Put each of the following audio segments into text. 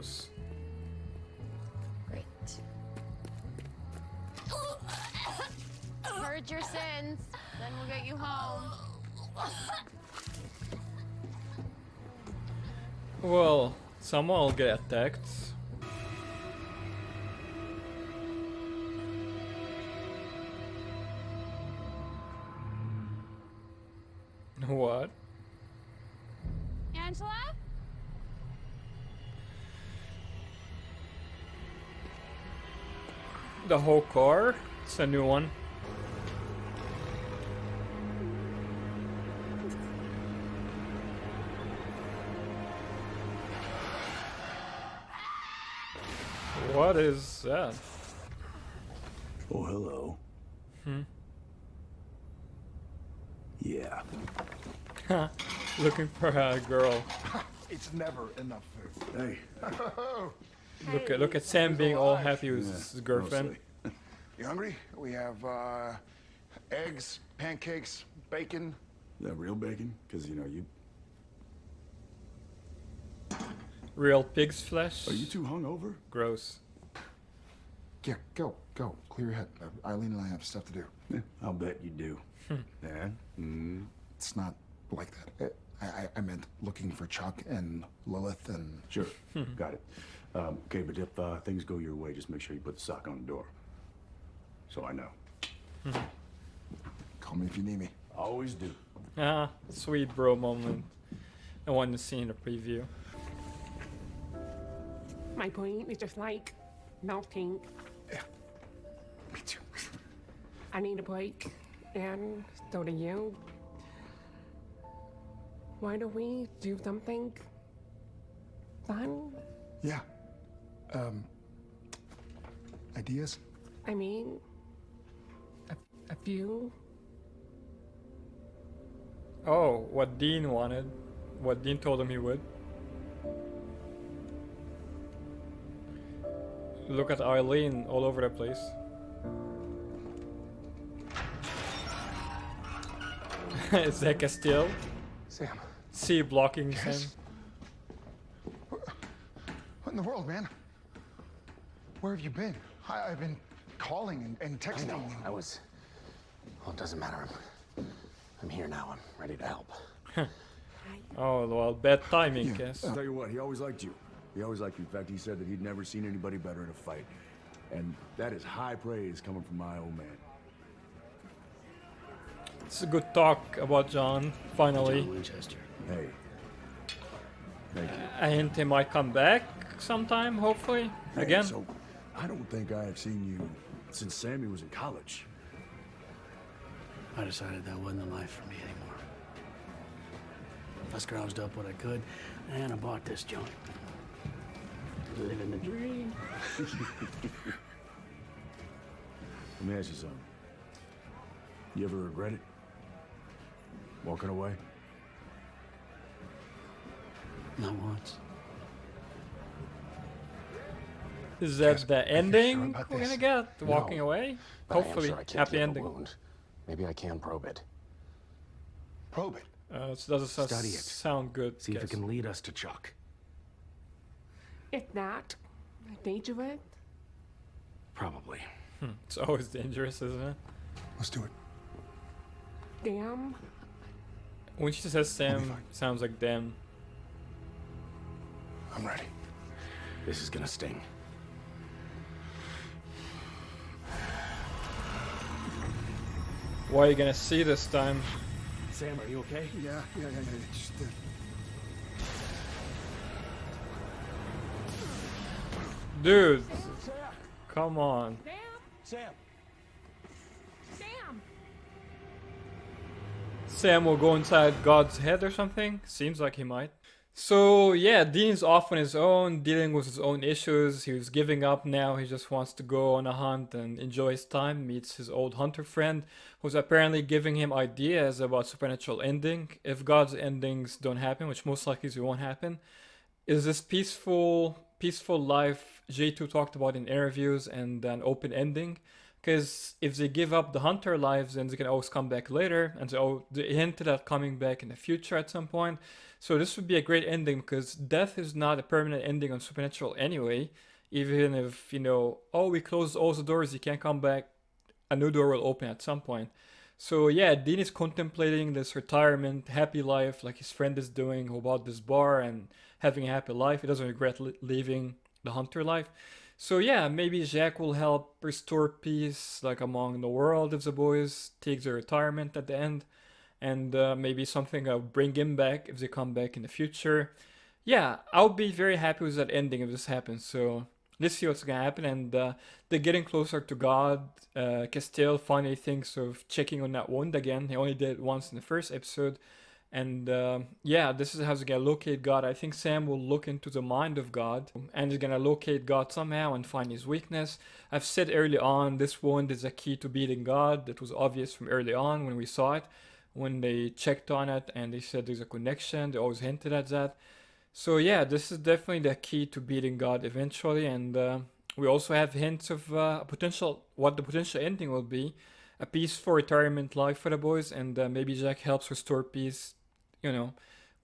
Gross. Great. Purge your sins, then we'll get you home. Well, someone will get attacked. What? Angela? The whole car? It's a new one. What is that? Oh, hello. Yeah. Looking for a girl. It's never enough food. Hey. Look at Sam being all happy with his girlfriend. Mostly. You hungry? We have eggs, pancakes, bacon. Is that real bacon? Because, you know, Real pig's flesh. Are you too hungover? Gross. Yeah, go. Clear your head. Eileen and I have stuff to do. Yeah, I'll bet you do. Yeah? It's not like that. I meant looking for Chuck and Lilith and... Sure. Got it. Okay, but if things go your way, just make sure you put the sock on the door. So I know. Call me if you need me. Always do. Ah, sweet bro moment. I want to see in the preview. My brain is just like melting. Yeah, me too. I need a break, and so do you. Why don't we do something fun? Yeah. Ideas? I mean, a few. Oh, what Dean wanted. What Dean told him he would. Look at Eileen all over the place. Is that Castile? Sam. C blocking Yes? Sam. What in the world, man? Where have you been? I've been calling and texting. I know. I was... Well, it doesn't matter. I'm here now. I'm ready to help. Oh, well, bad timing, Cass. I'll tell you what, he always liked you. He always liked you. In fact, he said that he'd never seen anybody better in a fight. And that is high praise coming from my old man. It's a good talk about John, finally. John Winchester. Hey. Thank you. I hint he might come back sometime, hopefully. Hey, Again. So, I don't think I have seen you since Sammy was in college. I decided that wasn't the life for me anymore. I scrounged up what I could, and I bought this joint. Living the dream. Let me ask you something. You ever regret it? Walking away? Not once. Is that Cass, the are you ending sure about we're this? gonna get? Walking No. away? But I am Hopefully, sure I can't happy heal the ending. wound. Maybe I can probe it. Probe it. It doesn't Study it. sound good. See if it Cass. can lead us to Chuck. If that dangerous, Probably. It's always dangerous, isn't it? Let's do it. damn. When she says Sam, fine. sounds like damn. I'm ready. This is gonna sting. What are you gonna see this time? Sam, are you okay? Yeah. Just, Dude, come on. Sam! Sam! Sam will go inside God's head or something? Seems like he might. So yeah, Dean's off on his own, dealing with his own issues. He was giving up now. He just wants to go on a hunt and enjoy his time. Meets his old hunter friend, who's apparently giving him ideas about supernatural ending. If God's endings don't happen, which most likely won't happen, is this peaceful life J2 talked about in interviews and an open ending? Because if they give up the hunter lives, then they can always come back later. And they hinted at coming back in the future at some point. So this would be a great ending because death is not a permanent ending on Supernatural anyway. Even if, you know, oh, we closed all the doors, you can't come back, a new door will open at some point. So yeah, Dean is contemplating this retirement, happy life like his friend is doing, who bought this bar and having a happy life. He doesn't regret leaving the hunter life. So yeah, maybe Jack will help restore peace like among the world if the boys take their retirement at the end. And maybe something will bring him back if they come back in the future. Yeah, I'll be very happy with that ending if this happens. So let's see what's gonna happen. And they're getting closer to God. Castile finally thinks of checking on that wound again. He only did it once in the first episode. And yeah, this is how they're gonna locate God. I think Sam will look into the mind of God and he's gonna locate God somehow and find his weakness. I've said early on, this wound is a key to beating God. That was obvious from early on when we saw it. When they checked on it and they said there's a connection, they always hinted at that. So yeah, this is definitely the key to beating God eventually, and we also have hints of what the potential ending will be, a peaceful retirement life for the boys, and maybe Jack helps restore peace, you know,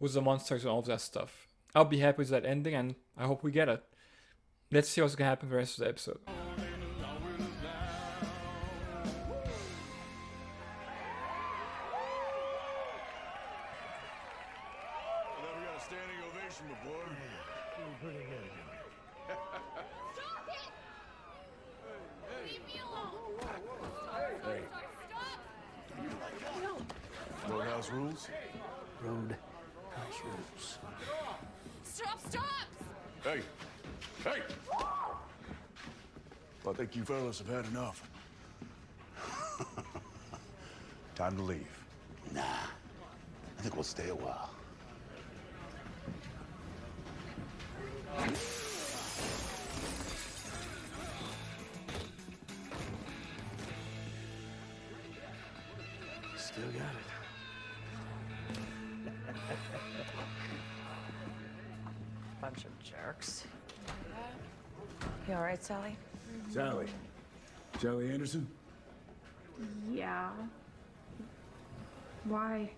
with the monsters and all that stuff. I'll be happy with that ending, and I hope we get it. Let's see what's gonna happen for the rest of the episode. Roadhouse rules? Road house rules. Stop! Hey! Hey! I think you fellas have had enough. Time to leave. Nah, I think we'll stay a while. Still got it. Bunch of jerks. You all right, Sally? Sally. Sally Anderson? Yeah. Why?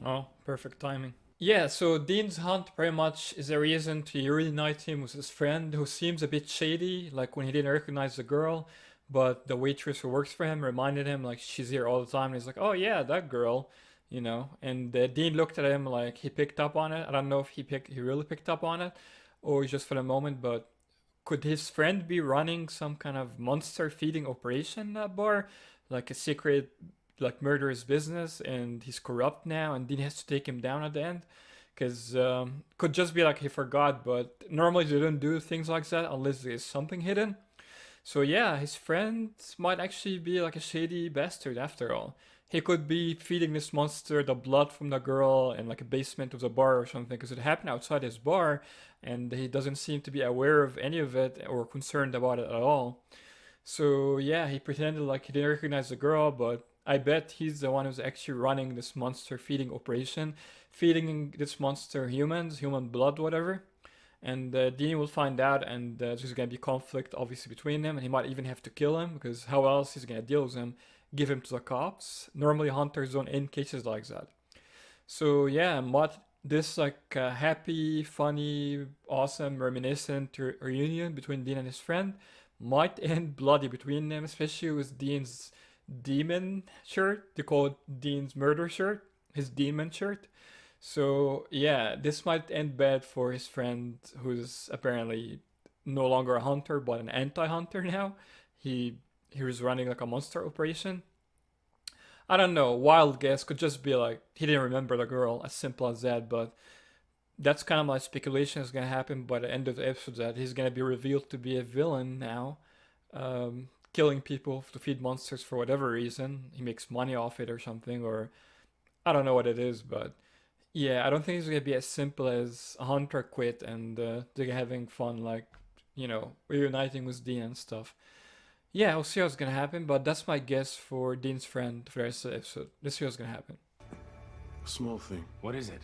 Oh, perfect timing. Yeah, so Dean's hunt pretty much is a reason to reunite him with his friend who seems a bit shady, like when he didn't recognize the girl, but the waitress who works for him reminded him like she's here all the time. And he's like, oh yeah, that girl, you know. And Dean looked at him like he picked up on it. I don't know if he really picked up on it or just for the moment, but could his friend be running some kind of monster feeding operation in that bar? Like a secret, like murderous business, and he's corrupt now, and Dean has to take him down at the end? Because could just be like he forgot, but normally they don't do things like that unless there's something hidden. So yeah, his friend might actually be like a shady bastard after all. He could be feeding this monster the blood from the girl in like a basement of the bar or something, because it happened outside his bar and he doesn't seem to be aware of any of it or concerned about it at all. So yeah, he pretended like he didn't recognize the girl, but I bet he's the one who's actually running this monster feeding operation, feeding this monster humans, human blood, whatever. And Dean will find out, and there's going to be conflict obviously between them, and he might even have to kill him, because how else he's going to deal with him? Give him to the cops? Normally hunters don't end cases like that. So yeah, this like happy, funny, awesome, reminiscent reunion between Dean and his friend might end bloody between them, especially with Dean's demon shirt. They call it Dean's murder shirt, his demon shirt. So yeah, this might end bad for his friend, who's apparently no longer a hunter but an anti-hunter now. He was running like a monster operation. I don't know, wild guess, could just be like he didn't remember the girl, as simple as that. But that's kind of my speculation is gonna happen by the end of the episode, that he's gonna be revealed to be a villain now, killing people to feed monsters for whatever reason. He makes money off it or something, or I don't know what it is, but yeah, I don't think it's gonna be as simple as a hunter quit and they're having fun, like, you know, reuniting with Dean and stuff. Yeah, we'll see what's gonna happen, but that's my guess for Dean's friend for the rest of the episode. Let's see what's gonna happen. A small thing. What is it?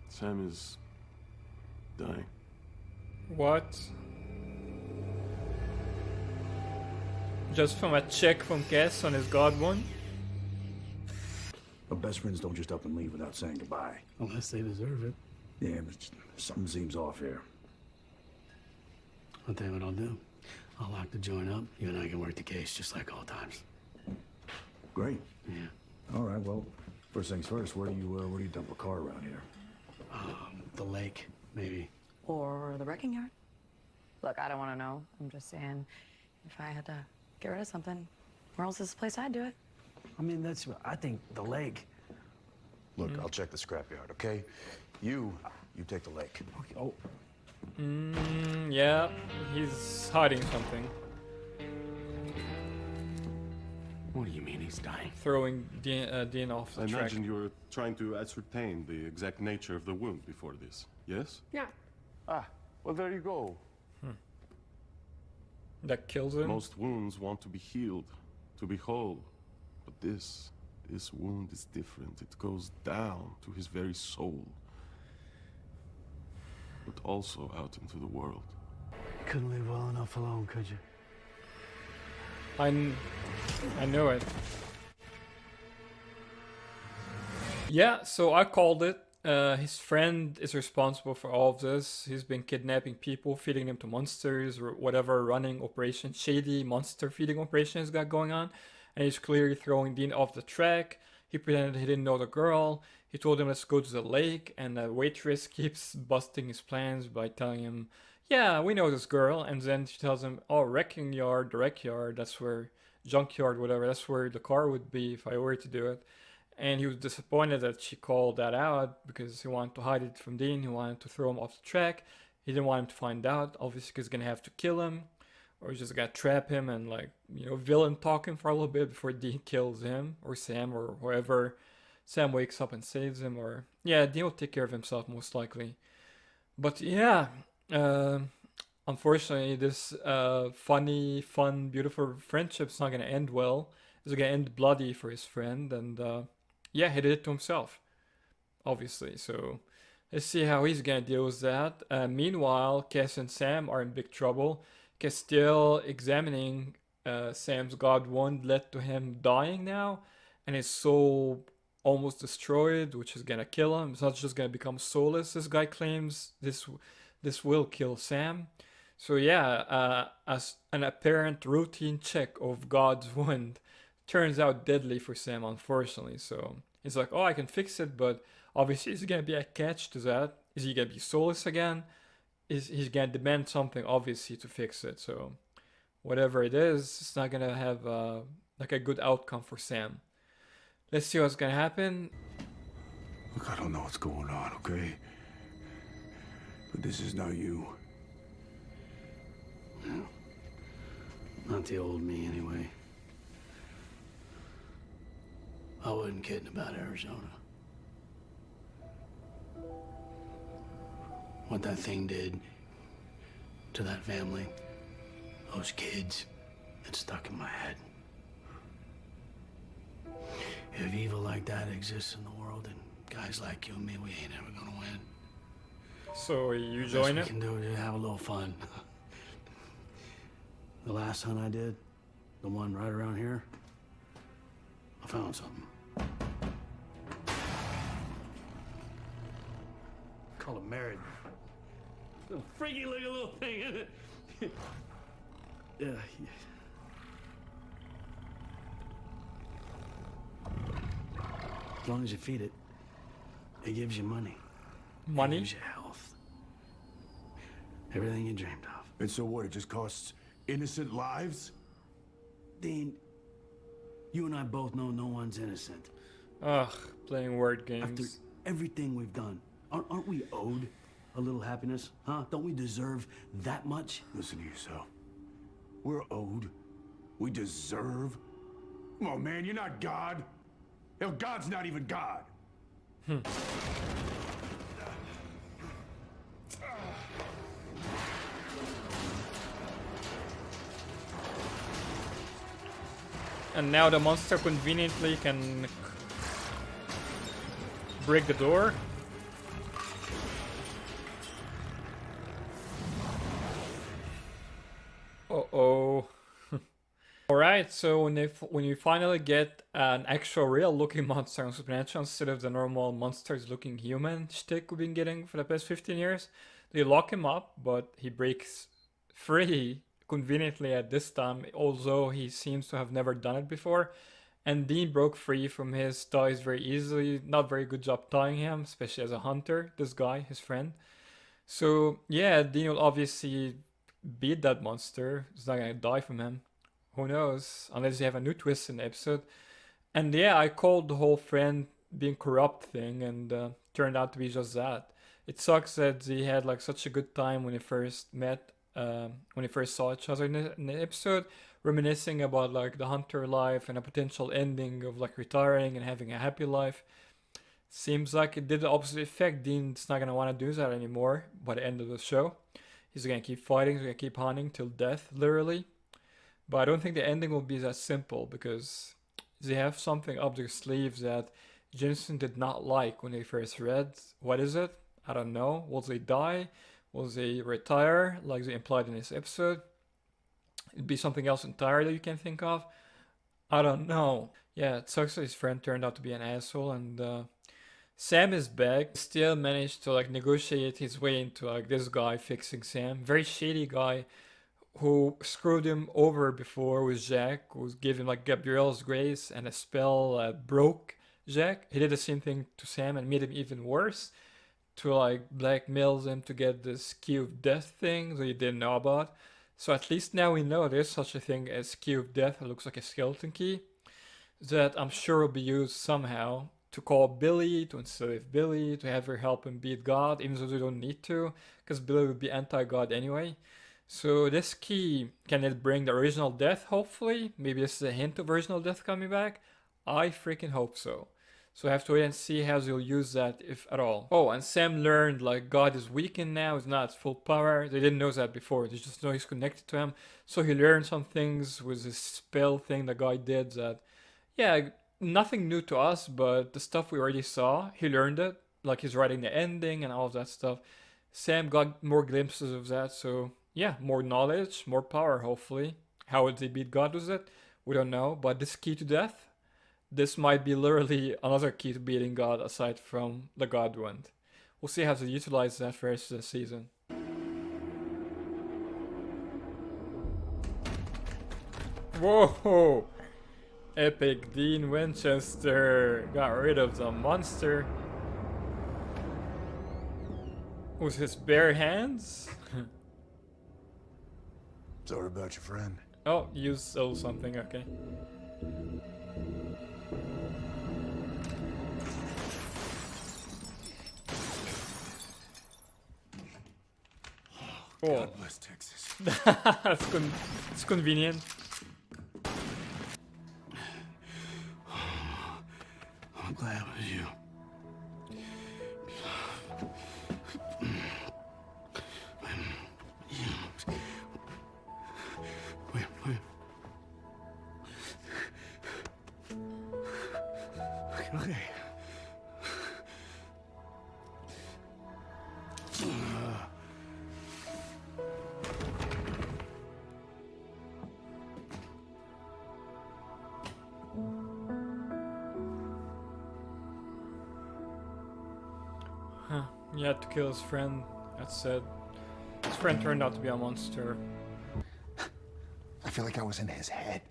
Sam is dying. What? Just from a check from Cass on his god one? But best friends don't just up and leave without saying goodbye. Unless they deserve it. Yeah, but something seems off here. I'll tell you what I'll do. I'll lock the joint up. You and I can work the case just like all times. Great. Yeah. All right, well, first things first, where do you dump a car around here? The lake, maybe. Or the wrecking yard. Look, I don't want to know. I'm just saying, if I had to get rid of something, where else is the place I'd do it? I mean, I think the lake. Look, I'll check the scrapyard, okay? You take the lake. Okay. Oh. Yeah, he's hiding something. What do you mean he's dying? Throwing Dean off the I track. imagine you were trying to ascertain the exact nature of the wound before this, yes? Yeah. Ah, well, there you go. That kills him? Most wounds want to be healed, to be whole. But this wound is different. It goes down to his very soul. But also out into the world. You couldn't leave well enough alone, could you? I know it. Yeah, so I called it. His friend is responsible for all of this. He's been kidnapping people, feeding them to monsters, or whatever running operation, shady monster feeding operation he's got going on. And he's clearly throwing Dean off the track. He pretended he didn't know the girl. He told him, let's go to the lake. And the waitress keeps busting his plans by telling him, yeah, we know this girl. And then she tells him, oh, wrecking yard, the wreck yard, that's where, junkyard, whatever, that's where the car would be if I were to do it. And he was disappointed that she called that out because he wanted to hide it from Dean. He wanted to throw him off the track. He didn't want him to find out. Obviously, he's going to have to kill him. Or he's just going to trap him and, like, you know, villain talk him for a little bit before Dean kills him. Or Sam or whoever. Sam wakes up and saves him. Or, yeah, Dean will take care of himself most likely. But, yeah. Unfortunately, this funny, fun, beautiful friendship's not going to end well. It's going to end bloody for his friend. And, yeah, he did it to himself, obviously. So let's see how he's gonna deal with that. Meanwhile, Cass and Sam are in big trouble. Cass still examining Sam's god wound led to him dying now, and his soul almost destroyed, which is gonna kill him. It's not just gonna become soulless. This guy claims this will kill Sam. So yeah, as an apparent routine check of God's wound turns out deadly for Sam, unfortunately. So he's like, oh, I can fix it, but obviously there's gonna be a catch to that. Is he gonna be soulless again? He's gonna demand something obviously to fix it. So whatever it is, it's not gonna have like a good outcome for Sam. Let's see what's gonna happen. Look, I don't know what's going on, okay? But this is not you. No. Not the old me, anyway. I wasn't kidding about Arizona. What that thing did to that family, those kids, it stuck in my head. If evil like that exists in the world, and guys like you and me, we ain't ever gonna win. So you The join best it? we can do is have a little fun. The last hunt I did, the one right around here, I found something. Call it married. Little freaky looking little thing, isn't it? Yeah. As long as you feed it, it gives you money. Money? It gives you health. Everything you dreamed of. And so what, it just costs innocent lives? Dean, you and I both know no one's innocent. Ugh, playing word After games. everything we've done, aren't we owed a little happiness? Huh? Don't we deserve that much? Listen to yourself. We're owed. We deserve. Come on, man, you're not God. Hell, God's not even God. And now the monster conveniently can break the door. Uh-oh. Alright. Alright, so when you finally get an actual real looking monster on Supernatural instead of the normal monsters looking human shtick we've been getting for the past 15 years, they lock him up, but he breaks free conveniently at this time, although he seems to have never done it before. And Dean broke free from his ties very easily. Not very good job tying him, especially as a hunter, this guy, his friend. So yeah, Dean will obviously beat that monster. He's not gonna die from him. Who knows? Unless you have a new twist in the episode. And yeah, I called the whole friend being corrupt thing, and turned out to be just that. It sucks that they had like such a good time when they first met, when they first saw each other in the episode, reminiscing about like the hunter life and a potential ending of like retiring and having a happy life. Seems like it did the opposite effect. Dean's not gonna want to do that anymore by the end of the show. He's gonna keep fighting, he's gonna keep hunting till death, literally. But I don't think the ending will be that simple, because they have something up their sleeves that Jensen did not like when they first read. What is it? I don't know. Will they die? Will they retire, like they implied in this episode? It'd be something else entirely you can think of. I don't know. Yeah, it sucks that his friend turned out to be an asshole, and Sam is back. Still managed to like negotiate his way into like this guy fixing Sam. Very shady guy who screwed him over before with Jack, who gave him like Gabrielle's grace, and a spell broke Jack. He did the same thing to Sam and made him even worse, to like blackmail him to get this key of death thing that he didn't know about. So at least now we know there's such a thing as key of death that looks like a skeleton key, that I'm sure will be used somehow to call Billy, to enslave Billy, to have her help him beat God, even though they don't need to, because Billy would be anti-God anyway. So this key, can it bring the original death, hopefully? Maybe this is a hint of original death coming back? I freaking hope so. So I have to wait and see how they'll use that, if at all. Oh, and Sam learned like God is weakened now, he's not at full power. They didn't know that before, they just know he's connected to him. So he learned some things with this spell thing the guy did that, yeah, nothing new to us, but the stuff we already saw, he learned it. Like he's writing the ending and all of that stuff. Sam got more glimpses of that, so yeah, more knowledge, more power, hopefully. How would they beat God with it? We don't know, but this key to death, this might be literally another key to beating God aside from the God wand. We'll see how they utilize that for the rest of the season. Whoa! Epic Dean Winchester got rid of the monster with his bare hands. Sorry about your friend. Oh, you stole something, okay. Oh. God bless Texas. It's convenient. I'm glad it was you. Wait. Okay. Huh. He had to kill his friend. That's it. His friend turned out to be a monster. I feel like I was in his head.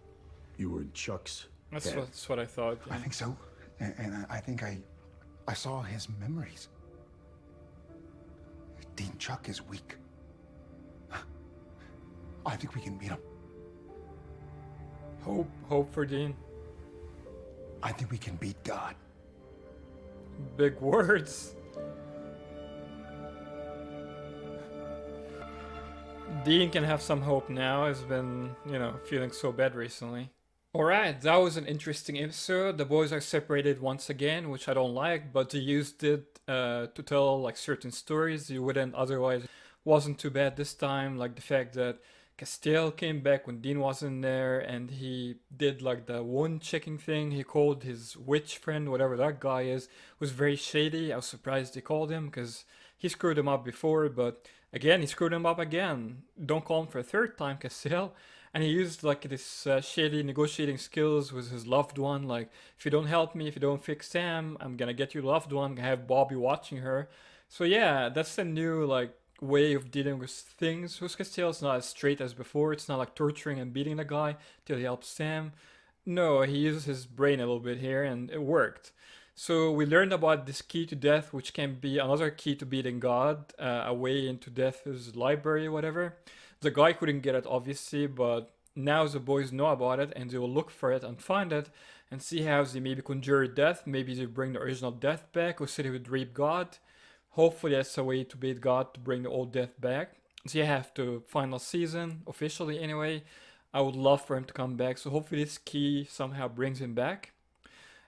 You were in Chuck's head. That's what I thought. Yeah. I think so. And I think I saw his memories. Dean Chuck is weak. I think we can beat him. Hope for Dean. I think we can beat God. Big words. Dean can have some hope now. He's been, feeling so bad recently. Alright, that was an interesting episode. The boys are separated once again, which I don't like, but they used it to tell like certain stories you wouldn't otherwise. Wasn't too bad this time, like the fact that Castile came back when Dean wasn't there, and he did like the wound checking thing. He called his witch friend, whatever that guy is, was very shady. I was surprised they called him, because he screwed him up before, but again, he screwed him up again. Don't call him for a third time, Castile. And he used like this shady negotiating skills with his loved one. Like, if you don't help me, if you don't fix Sam, I'm gonna get your loved one, gonna have Bobby watching her. So yeah, that's a new like way of dealing with things. Huska's tale is not as straight as before. It's not like torturing and beating the guy till he helps Sam. No, he uses his brain a little bit here, and it worked. So we learned about this key to death, which can be another key to beating God, a way into Death's library, whatever. The guy couldn't get it, obviously, but now the boys know about it, and they will look for it and find it, and see how they maybe conjure Death, maybe they bring the original Death back, or said he would rape God. Hopefully that's a way to beat God, to bring the old Death back. So you have to final season, officially anyway. I would love for him to come back, so hopefully this key somehow brings him back.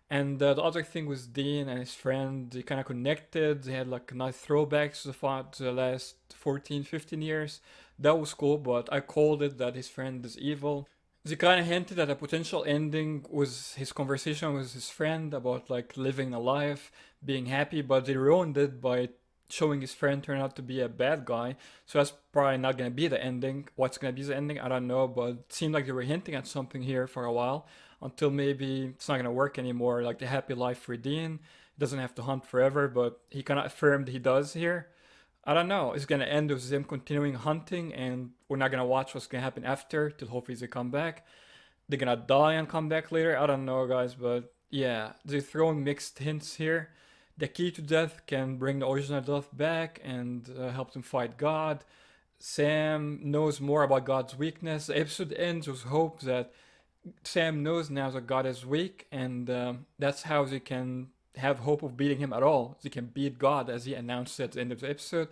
And the other thing with Dean and his friend, they kind of connected. They had like nice throwbacks to the last 14, 15 years. That was cool, but I called it that his friend is evil. They kind of hinted at a potential ending was his conversation with his friend about like living a life, being happy, but they ruined it by showing his friend turn out to be a bad guy. So that's probably not going to be the ending. What's going to be the ending, I don't know, but it seemed like they were hinting at something here for a while, until maybe it's not going to work anymore, like the happy life for Dean. He doesn't have to hunt forever, but he kind of affirmed he does here. I don't know, it's going to end with him continuing hunting, and we're not going to watch what's going to happen after, till hopefully they come back. They're going to die and come back later, I don't know, guys, but yeah, they're throwing mixed hints here. The key to death can bring the original Death back and help them fight God. Sam knows more about God's weakness. The episode ends with hope that Sam knows now that God is weak, and that's how they can have hope of beating him at all. They can beat God, as he announced at the end of the episode,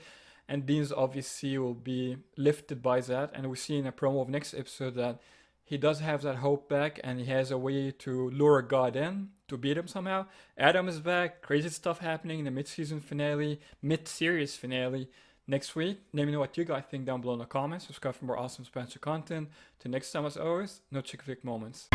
and Dean's obviously will be lifted by that. And we see in a promo of next episode that he does have that hope back, and he has a way to lure God in to beat him somehow. Adam is back, crazy stuff happening in the mid-season finale, mid-series finale next week. Let me know what you guys think down below in the comments. Subscribe for more awesome Spencer content. Till next time, as always, no chick flick moments.